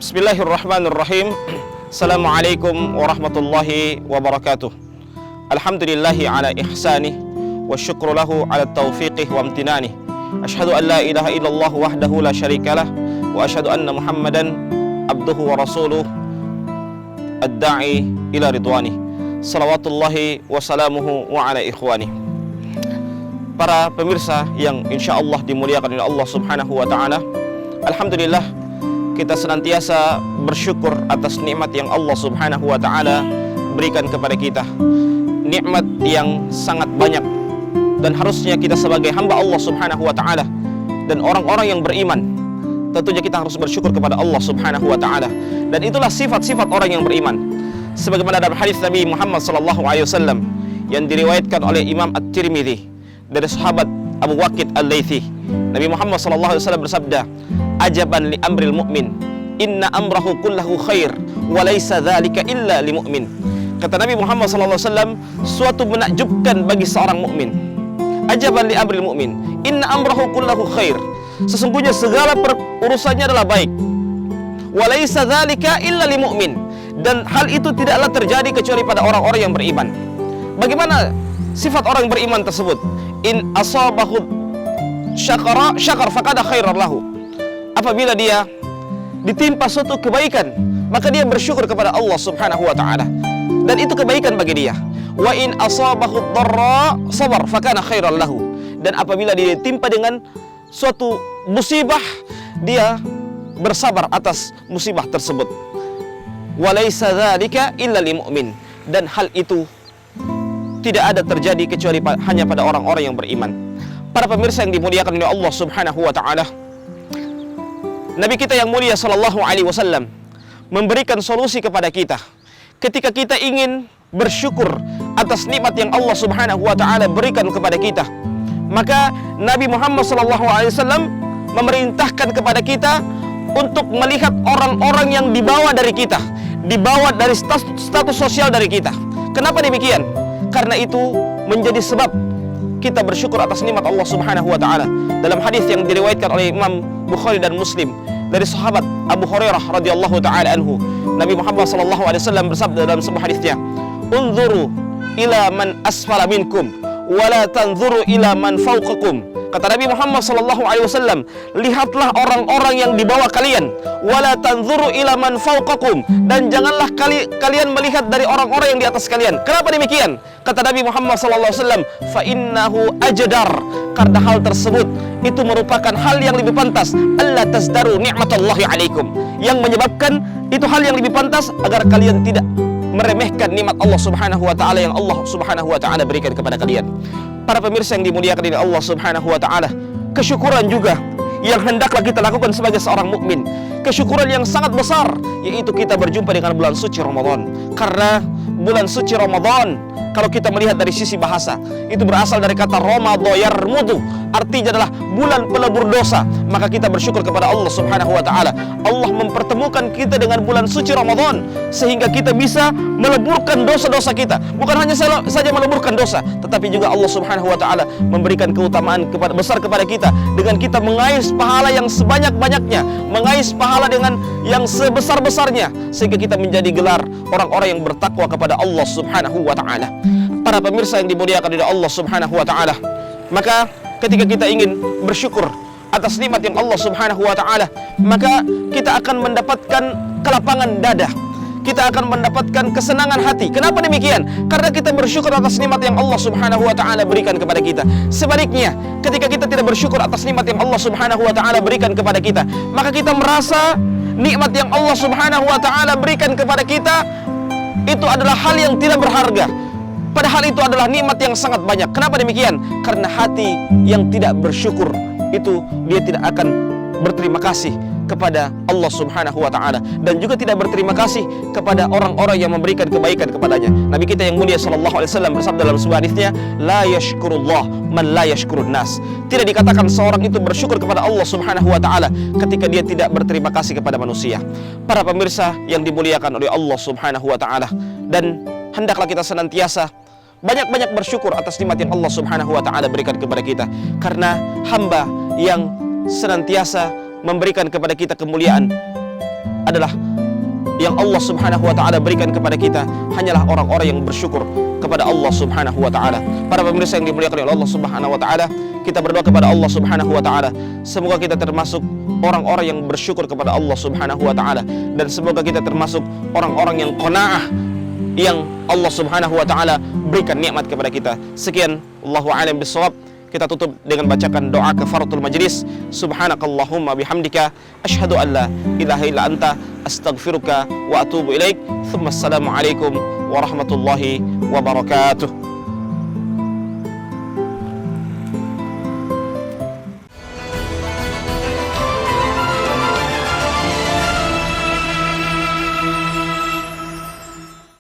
Bismillahirrahmanirrahim. Assalamualaikum warahmatullahi wabarakatuh. Alhamdulillahi ala ihsanih wa syukru lahu ala taufiqih wa amtinanih. Ashhadu an la ilaha illallah wahdahu la syarikalah wa ashhadu anna Muhammadan abduhu wa rasuluh ad-da'i ila ridwanih. Salawatullahi wa salamuhu wa ala ikhwanih. Para pemirsa yang insyaallah dimuliakan oleh Allah Subhanahu wa taala, alhamdulillah kita senantiasa bersyukur atas nikmat yang Allah Subhanahu wa taala berikan kepada kita. Nikmat yang sangat banyak, dan harusnya kita sebagai hamba Allah Subhanahu wa taala dan orang-orang yang beriman, tentunya kita harus bersyukur kepada Allah Subhanahu wa taala. Dan itulah sifat-sifat orang yang beriman. Sebagaimana dalam hadis Nabi Muhammad sallallahu alaihi wasallam yang diriwayatkan oleh Imam At-Tirmidzi dari sahabat Abu Waqid Al-Laythi, Nabi Muhammad sallallahu alaihi wasallam bersabda, "Ajaban li amril mu'min, inna amrahu kullahu khair, wa laysa dzalika illa li mu'min." Kata Nabi Muhammad sallallahu alaihi wasallam, suatu menakjubkan bagi seorang mukmin. Ajaban li amril mu'min, inna amrahu kullahu khair. Sesungguhnya segala urusannya adalah baik. Wa laysa dzalika illa li mu'min. Dan hal itu tidaklah terjadi kecuali pada orang-orang yang beriman. Bagaimana sifat orang yang beriman tersebut? In asabahu syakar faqad khairan lahu. Apabila dia ditimpa suatu kebaikan, maka dia bersyukur kepada Allah Subhanahu wa taala, dan itu kebaikan bagi dia. Wa in asabahu dharra sabar fakana khairan lahu. Dan apabila dia ditimpa dengan suatu musibah, dia bersabar atas musibah tersebut. Wa laisa dzalika illa lil mu'min. Dan hal itu tidak ada terjadi kecuali hanya pada orang-orang yang beriman. Para pemirsa yang dimuliakan oleh Allah Subhanahu wa taala, Nabi kita yang mulia sallallahu alaihi wasallam memberikan solusi kepada kita ketika kita ingin bersyukur atas nikmat yang Allah Subhanahu wa taala berikan kepada kita. Maka Nabi Muhammad sallallahu alaihi wasallam memerintahkan kepada kita untuk melihat orang-orang yang di bawah dari kita, di bawah dari status sosial dari kita. Kenapa demikian? Karena itu menjadi sebab kita bersyukur atas nikmat Allah Subhanahu wa taala. Dalam hadis yang diriwayatkan oleh Imam Bukhari dan Muslim dari sahabat Abu Hurairah radhiyallahu taala anhu, Nabi Muhammad sallallahu alaihi wasallam bersabda dalam sebuah hadisnya, "Unzuru ila man asfala minkum wa la tanzuru ila man fawqakum." Kata Nabi Muhammad sallallahu alaihi wasallam, lihatlah orang-orang yang di bawah kalian, wala tanzuru ila man fawqakum, dan janganlah kalian melihat dari orang-orang yang di atas kalian. Kenapa demikian? Kata Nabi Muhammad sallallahu alaihi wasallam, fa innahu ajdar, karena hal tersebut itu merupakan hal yang lebih pantas, alla tasdaru ni'matallahi alaikum, yang menyebabkan itu hal yang lebih pantas agar kalian tidak meremehkan nikmat Allah Subhanahu wa taala yang Allah Subhanahu wa taala berikan kepada kalian. Para pemirsa yang dimuliakan oleh Allah Subhanahu wa taala, kesyukuran juga yang hendaklah kita lakukan sebagai seorang mukmin. Kesyukuran yang sangat besar, yaitu kita berjumpa dengan bulan suci Ramadan. Karena bulan suci Ramadan, kalau kita melihat dari sisi bahasa, itu berasal dari kata Ramadha yarmudu, artinya adalah bulan pelebur dosa. Maka kita bersyukur kepada Allah Subhanahu wa taala. Allah mempertemukan kita dengan bulan suci Ramadan sehingga kita bisa meleburkan dosa-dosa kita. Bukan hanya saja meleburkan dosa, tetapi juga Allah Subhanahu wa taala memberikan keutamaan besar kepada kita dengan kita mengais pahala yang sebanyak-banyaknya, mengais pahala dengan yang sebesar-besarnya, sehingga kita menjadi gelar orang-orang yang bertakwa kepada Allah Subhanahu wa taala. Para pemirsa yang dimuliakan oleh Allah Subhanahu wa taala, maka ketika kita ingin bersyukur atas nikmat yang Allah Subhanahu wa taala, maka kita akan mendapatkan kelapangan dada, kita akan mendapatkan kesenangan hati. Kenapa demikian? Karena kita bersyukur atas nikmat yang Allah Subhanahu wa taala berikan kepada kita. Sebaliknya, ketika kita tidak bersyukur atas nikmat yang Allah Subhanahu wa taala berikan kepada kita, maka kita merasa nikmat yang Allah Subhanahu wa taala berikan kepada kita itu adalah hal yang tidak berharga. Padahal itu adalah nikmat yang sangat banyak. Kenapa demikian? Karena hati yang tidak bersyukur itu dia tidak akan berterima kasih kepada Allah Subhanahu wa taala, dan juga tidak berterima kasih kepada orang-orang yang memberikan kebaikan kepadanya. Nabi kita yang mulia sallallahu alaihi wasallam bersabda dalam sebuah hadisnya, la yashkurullah man la yashkurun nas. Tidak dikatakan seorang itu bersyukur kepada Allah Subhanahu wa taala ketika dia tidak berterima kasih kepada manusia. Para pemirsa yang dimuliakan oleh Allah Subhanahu wa taala, dan hendaklah kita senantiasa banyak-banyak bersyukur atas nikmat yang Allah Subhanahu wa taala berikan kepada kita, karena hamba yang senantiasa memberikan kepada kita kemuliaan adalah yang Allah Subhanahu wa taala berikan kepada kita hanyalah orang-orang yang bersyukur kepada Allah Subhanahu wa taala. Para pemirsa yang dimuliakan oleh Allah Subhanahu wa taala, kita berdoa kepada Allah Subhanahu wa taala, semoga kita termasuk orang-orang yang bersyukur kepada Allah Subhanahu wa taala, dan semoga kita termasuk orang-orang yang qanaah, yang Allah Subhanahu wa taala berikan nikmat kepada kita. Sekian, wallahu a'lam bishawab. Kita tutup dengan bacakan doa kafaratul majlis. Subhanakallahumma bihamdika asyhadu an la ilaha illa anta astaghfiruka wa atubu ilaik. Tsumma assalamu alaikum warahmatullahi wabarakatuh.